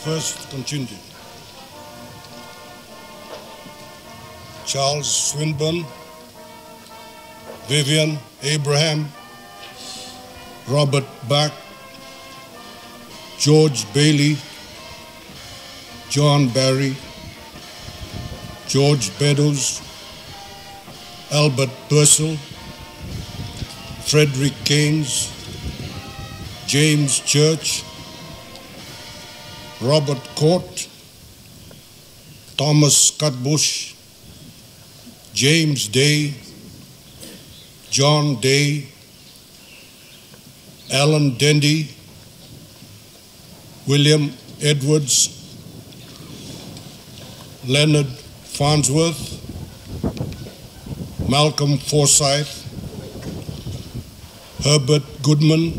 1st Contingent. Charles Swinburne, Vivian Abraham, Robert Bach, George Bailey, John Barry, George Beddoes, Albert Purcell, Frederick Keynes, James Church, Robert Court, Thomas Cutbush, James Day, John Day, Alan Dendy, William Edwards, Leonard Farnsworth, Malcolm Forsyth, Herbert Goodman,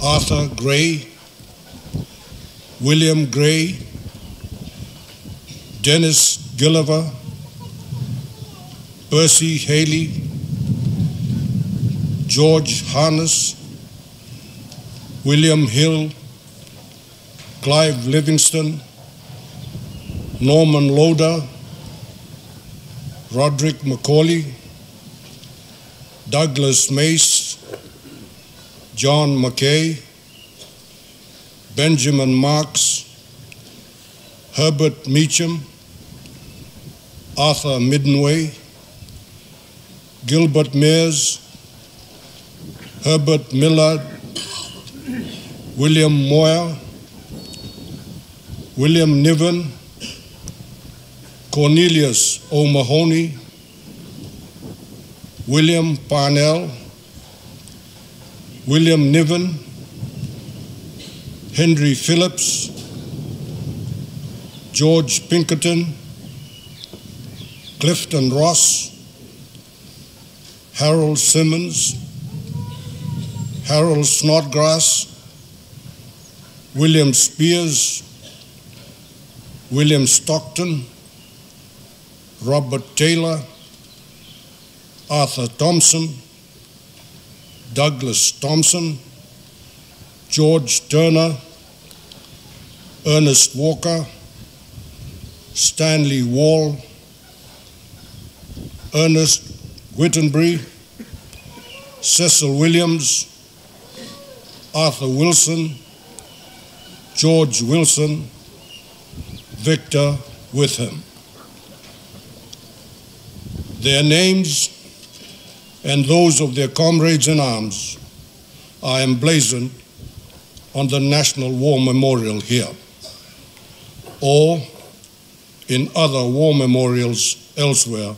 Arthur Gray, William Gray, Dennis Gilliver, Percy Haley, George Harness, William Hill, Clive Livingston, Norman Loder, Roderick Macaulay, Douglas Mace, John Mackay, Benjamin Marks, Herbert Meacham, Arthur Middenway, Gilbert Mears, Herbert Millard, William Moyer, William Niven, Cornelius O'Mahony, William Parnell, William Niven, Henry Phillips, George Pinkerton, Clifton Ross, Harold Simmons, Harold Snodgrass, William Spears, William Stockton, Robert Taylor, Arthur Thompson, Douglas Thompson, George Turner, Ernest Walker, Stanley Wall, Ernest Whittenbury, Cecil Williams, Arthur Wilson, George Wilson, Victor Witham. Their names and those of their comrades in arms are emblazoned on the National War Memorial here, or in other war memorials elsewhere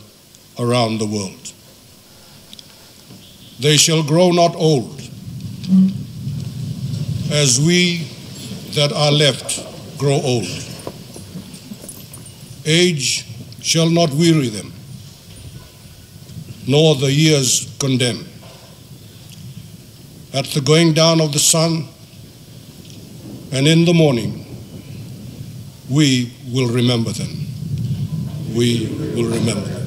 around the world. They shall grow not old, as we that are left grow old. Age shall not weary them, nor the years condemn. At the going down of the sun and in the morning, we will remember them. We will remember them.